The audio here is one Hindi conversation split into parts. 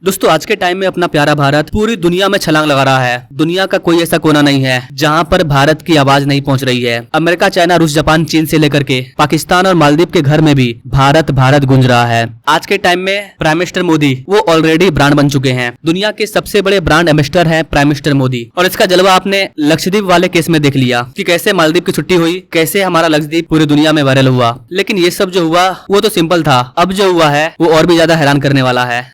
दोस्तों आज के टाइम में अपना प्यारा भारत पूरी दुनिया में छलांग लगा रहा है। दुनिया का कोई ऐसा कोना नहीं है जहां पर भारत की आवाज नहीं पहुंच रही है। अमेरिका, चाइना, रूस, जापान, चीन से लेकर के पाकिस्तान और मालदीव के घर में भी भारत भारत गूंज रहा है। आज के टाइम में प्राइम मिनिस्टर मोदी वो ऑलरेडी ब्रांड बन चुके हैं। दुनिया के सबसे बड़े ब्रांड एम्बेसडर है प्राइम मिनिस्टर मोदी। और इसका जलवा आपने लक्षद्वीप वाले केस में देख लिया कि कैसे मालदीव की छुट्टी हुई, कैसे हमारा लक्षद्वीप पूरी दुनिया में वायरल हुआ। लेकिन ये सब जो हुआ वो तो सिंपल था। अब जो हुआ है वो और भी ज्यादा हैरान करने वाला है।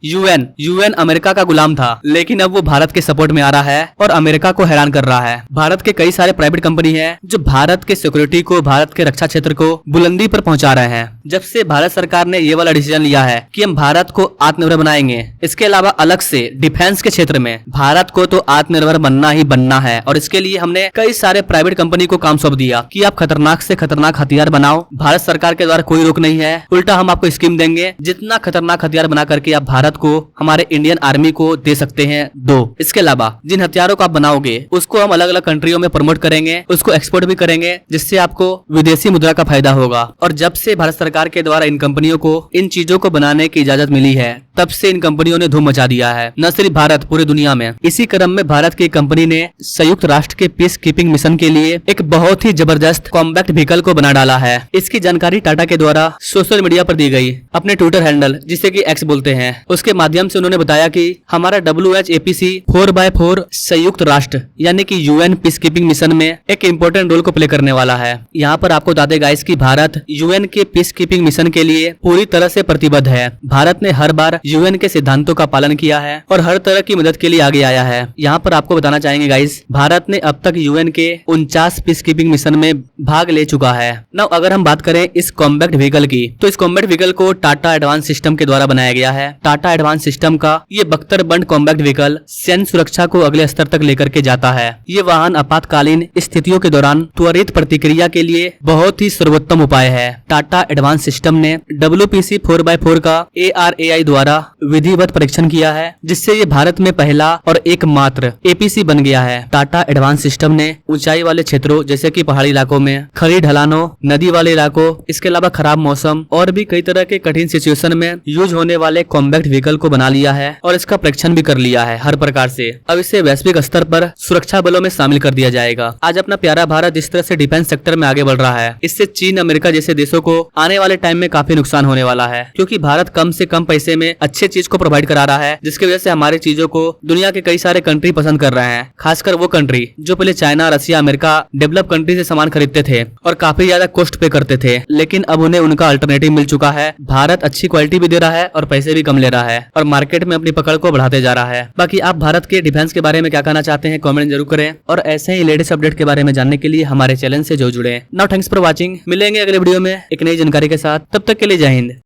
यूएन अमेरिका का गुलाम था, लेकिन अब वो भारत के सपोर्ट में आ रहा है और अमेरिका को हैरान कर रहा है। भारत के कई सारे प्राइवेट कंपनी हैं जो भारत के सिक्योरिटी को, भारत के रक्षा क्षेत्र को बुलंदी पर पहुंचा रहे हैं। जब से भारत सरकार ने ये वाला डिसीजन लिया है कि हम भारत को आत्मनिर्भर बनाएंगे, इसके अलावा अलग से डिफेंस के क्षेत्र में भारत को तो आत्मनिर्भर बनना ही बनना है। और इसके लिए हमने कई सारे प्राइवेट कंपनी को काम सौंप दिया कि आप खतरनाक से खतरनाक हथियार बनाओ, भारत सरकार के द्वारा कोई रोक नहीं है। उल्टा हम आपको स्कीम देंगे, जितना खतरनाक हथियार बना करके आप भारत को, हमारे इंडियन आर्मी को दे सकते हैं दो। इसके अलावा जिन हथियारों को आप बनाओगे उसको हम अलग अलग कंट्रियों में प्रमोट करेंगे, उसको एक्सपोर्ट भी करेंगे, जिससे आपको विदेशी मुद्रा का फायदा होगा। और जब से भारत सरकार के द्वारा इन कंपनियों को इन चीजों को बनाने की इजाजत मिली है, तब से इन कंपनियों ने धूम मचा दिया है, न सिर्फ भारत, पूरी दुनिया में। इसी क्रम में भारत की कंपनी ने संयुक्त राष्ट्र के पीस कीपिंग मिशन के लिए एक बहुत ही जबरदस्त कॉम्बैक्ट व्हीकल को बना डाला है। इसकी जानकारी टाटा के द्वारा सोशल मीडिया पर दी गई। अपने ट्विटर हैंडल, जिसे कि एक्स बोलते हैं, उसके माध्यम से उन्होंने बताया कि हमारा WHAPC 4x4 संयुक्त राष्ट्र यानी कि यूएन पीस कीपिंग मिशन में एक इम्पोर्टेंट रोल को प्ले करने वाला है। यहाँ पर आपको बता दें गाइस कि भारत यूएन के पीस कीपिंग मिशन के लिए पूरी तरह से प्रतिबद्ध है। भारत ने हर बार यूएन के सिद्धांतों का पालन किया है और हर तरह की मदद के लिए आगे आया है। यहाँ पर आपको बताना चाहेंगे गाइस, भारत ने अब तक यूएन के 49 पीस कीपिंग मिशन में भाग ले चुका है। नाउ अगर हम बात करें इस कॉम्बैक्ट व्हीकल की, तो इस कॉम्बैक्ट व्हीकल को टाटा एडवांस सिस्टम के द्वारा बनाया गया है। टाटा एडवांस सिस्टम का ये बख्तरबंद कॉम्बैक्ट व्हीकल सैन्य सुरक्षा को अगले स्तर तक लेकर के जाता है। ये वाहन आपातकालीन स्थितियों के दौरान त्वरित प्रतिक्रिया के लिए बहुत ही सर्वोत्तम उपाय है। टाटा एडवांस सिस्टम ने WPC 4x4 का ARAI द्वारा विधिवत परीक्षण किया है, जिससे ये भारत में पहला और एकमात्र APC बन गया है। टाटा एडवांस सिस्टम ने ऊंचाई वाले क्षेत्रों जैसे कि पहाड़ी इलाकों में, खड़ी ढलानों, नदी वाले इलाकों, इसके अलावा खराब मौसम और भी कई तरह के कठिन सिचुएशन में यूज होने वाले कॉम्बैक्ट व्हीकल को बना लिया है और इसका परीक्षण भी कर लिया है हर प्रकार से। अब इसे वैश्विक स्तर पर सुरक्षा बलों में शामिल कर दिया जाएगा। आज अपना प्यारा भारत जिस तरह से डिफेंस सेक्टर में आगे बढ़ रहा है, इससे चीन, अमेरिका जैसे देशों को आने वाले टाइम में काफी नुकसान होने वाला है, क्योंकि भारत कम से कम पैसे में अच्छे चीज को प्रोवाइड करा रहा है, जिसकी वजह से हमारी चीजों को दुनिया के कई सारे कंट्री पसंद कर रहे हैं। खासकर वो कंट्री जो पहले चाइना, रसिया, अमेरिका डेवलप कंट्री से सामान खरीदते थे और काफी ज्यादा कॉस्ट पे करते थे, लेकिन अब उन्हें उनका अल्टरनेटिव मिल चुका है। भारत अच्छी क्वालिटी भी दे रहा है और पैसे भी कम ले रहा है और मार्केट में अपनी पकड़ को बढ़ाते जा रहा है। बाकी आप भारत के डिफेंस के बारे में क्या कहना चाहते हैं, कमेंट जरूर करें और ऐसे ही लेटेस्ट अपडेट के बारे में जानने के लिए हमारे चैनल से जो जुड़े। Now thanks for watching. मिलेंगे अगले वीडियो में एक नई जानकारी के साथ, तब तक के लिए जय हिंद।